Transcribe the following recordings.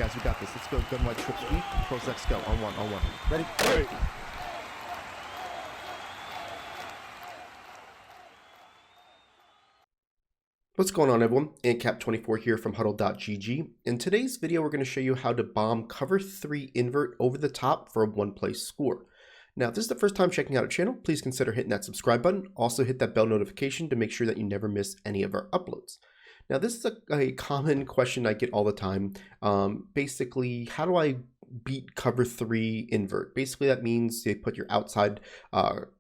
guys, we got this. Let's go. Gun wide trip sweep. Pros X go. On one. Ready? Right. What's going on, everyone? AntCap24 here from HuddleGG. In today's video, we're going to show you how to bomb cover 3 invert over the top for a one-play score. Now, if this is the first time checking out our channel, please consider hitting that subscribe button. Also hit that bell notification to make sure that you never miss any of our uploads. Now, this is a common question I get all the time. Basically, how do I beat cover 3 invert? Basically, that means they put your outside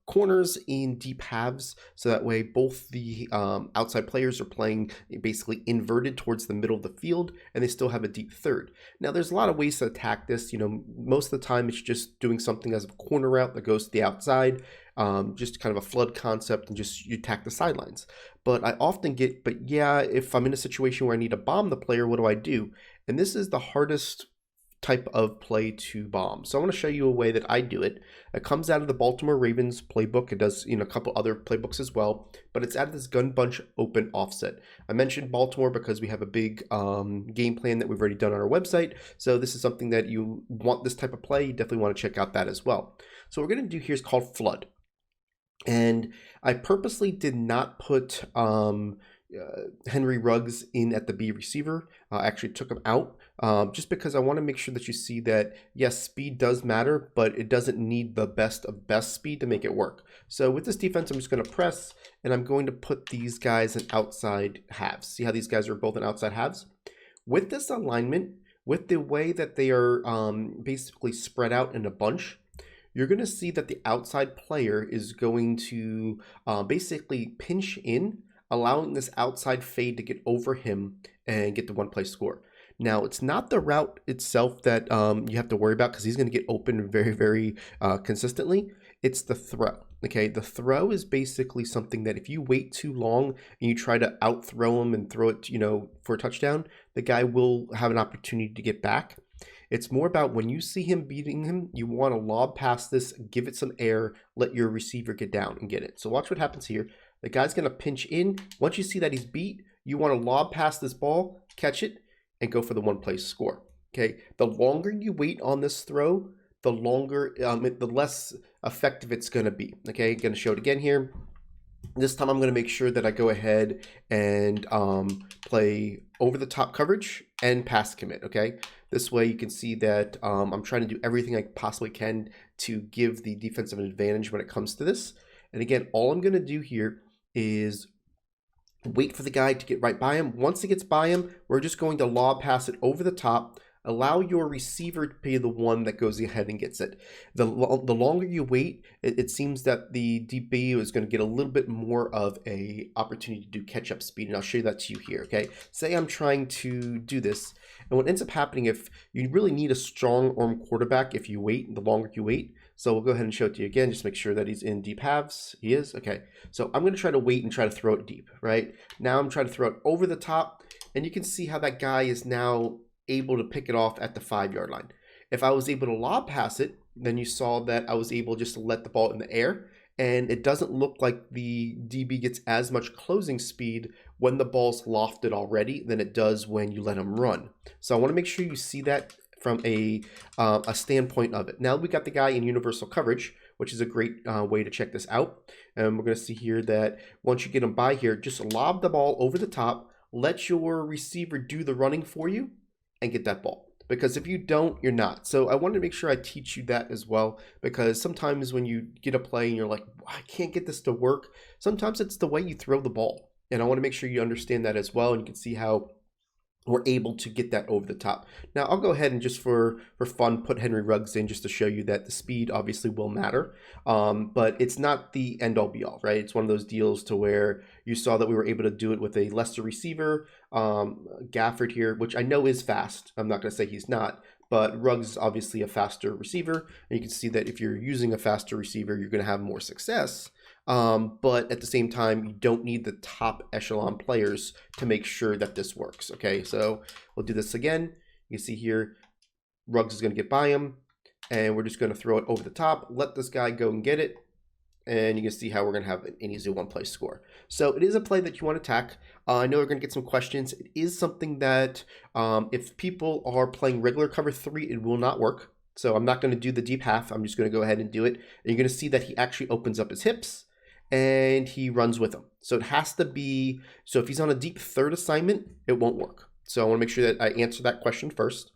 corners in deep halves, so that way both the outside players are playing basically inverted towards the middle of the field, and they still have a deep third. Now, there's a lot of ways to attack this. You know, most of the time it's just doing something as a corner route that goes to the outside, just kind of a flood concept, and just you attack the sidelines. But I often get, but yeah, if I'm in a situation where I need to bomb the player, what do I do? And this is the hardest type of play to bomb. So I want to show you a way that I do it. It comes out of the Baltimore Ravens playbook. It does, a couple other playbooks as well, but it's out of this gun bunch open offset. I mentioned Baltimore because we have a big game plan that we've already done on our website. So this is something that you want this type of play. You definitely want to check out that as well. So what we're going to do here is called flood. And I purposely did not put Henry Ruggs in at the B receiver. I actually took him out just because I want to make sure that you see that, yes, speed does matter, but it doesn't need the best of best speed to make it work. So with this defense, I'm just going to press, and I'm going to put these guys in outside halves. See how these guys are both in outside halves? With this alignment, with the way that they are basically spread out in a bunch, you're going to see that the outside player is going to basically pinch in, allowing this outside fade to get over him and get the one-play score. Now, it's not the route itself that you have to worry about because he's going to get open very, very consistently. It's the throw. Okay, the throw is basically something that if you wait too long and you try to out-throw him and throw it, for a touchdown, the guy will have an opportunity to get back. It's more about when you see him beating him, you want to lob past this, give it some air, let your receiver get down and get it. So watch what happens here. The guy's going to pinch in. Once you see that he's beat, you want to lob past this ball, catch it, and go for the one-play score. Okay, the longer you wait on this throw, the longer, the less effective it's going to be. Okay, going to show it again here. This time I'm going to make sure that I go ahead and play over the top coverage and pass commit. Okay, this way you can see that I'm trying to do everything I possibly can to give the defensive an advantage when it comes to this. And again, all I'm going to do here is wait for the guy to get right by him. Once he gets by him, we're just going to lob pass it over the top. Allow your receiver to be the one that goes ahead and gets it. The longer you wait, it seems that the DB is going to get a little bit more of a opportunity to do catch-up speed, and I'll show you that to you here, okay? Say I'm trying to do this, and what ends up happening, if you really need a strong arm quarterback if you wait, the longer you wait. So we'll go ahead and show it to you again, just make sure that he's in deep halves. He is, okay. So I'm going to try to wait and try to throw it deep, right? Now I'm trying to throw it over the top, and you can see how that guy is now able to pick it off at the 5-yard line. If I was able to lob pass it, then you saw that I was able just to let the ball in the air, and it doesn't look like the DB gets as much closing speed when the ball's lofted already than it does when you let him run. So I want to make sure you see that from a standpoint of it. Now we got the guy in universal coverage, which is a great way to check this out. And we're going to see here that once you get him by here, just lob the ball over the top, let your receiver do the running for you, and get that ball. Because if you don't, you're not. So I wanted to make sure I teach you that as well, because sometimes when you get a play and you're like, I can't get this to work, sometimes it's the way you throw the ball. And I want to make sure you understand that as well, and you can see how we're able to get that over the top. Now I'll go ahead and just for fun put Henry Ruggs in just to show you that the speed obviously will matter, but it's not the end all be all, right? It's one of those deals to where you saw that we were able to do it with a lesser receiver, Gafford here, which I know is fast. I'm not going to say he's not, but Ruggs is obviously a faster receiver, and you can see that if you're using a faster receiver, you're going to have more success. But at the same time, you don't need the top echelon players to make sure that this works. Okay, so we'll do this again. You can see here, Ruggs is going to get by him, and we're just going to throw it over the top, let this guy go and get it, and you can see how we're going to have an easy one-play score. So it is a play that you want to attack. I know we're going to get some questions. It is something that if people are playing regular cover 3, it will not work. So I'm not going to do the deep half. I'm just going to go ahead and do it. And you're going to see that he actually opens up his hips and he runs with them. So it has to be, so if he's on a deep third assignment, it won't work. So I want to make sure that I answer that question first.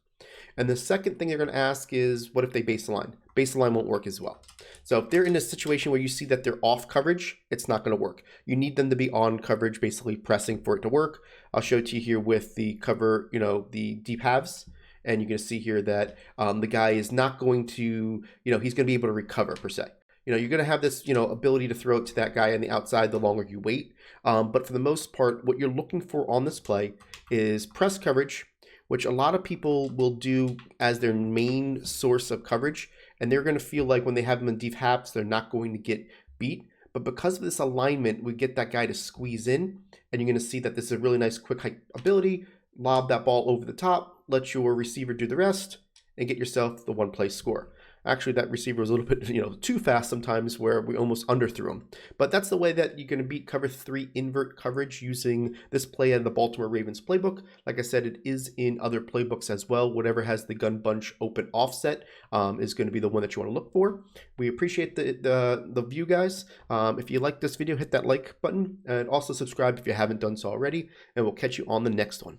And the second thing they're going to ask is, what if they base align? Base align won't work as well. So if they're in a situation where you see that they're off coverage, it's not going to work. You need them to be on coverage, basically pressing for it to work. I'll show it to you here with the cover, the deep halves. And you're going to see here that the guy is not going to, he's going to be able to recover per se. You're going to have this, ability to throw it to that guy on the outside the longer you wait. But for the most part, what you're looking for on this play is press coverage, which a lot of people will do as their main source of coverage. And they're going to feel like when they have them in deep halves, they're not going to get beat. But because of this alignment, we get that guy to squeeze in. And you're going to see that this is a really nice quick hike ability. Lob that ball over the top, let your receiver do the rest, and get yourself the one-play score. Actually, that receiver was a little bit, too fast sometimes where we almost underthrew him. But that's the way that you're going to beat cover 3 invert coverage using this play out of the Baltimore Ravens playbook. Like I said, it is in other playbooks as well. Whatever has the gun bunch open offset is going to be the one that you want to look for. We appreciate the view, guys. If you like this video, hit that like button and also subscribe if you haven't done so already. And we'll catch you on the next one.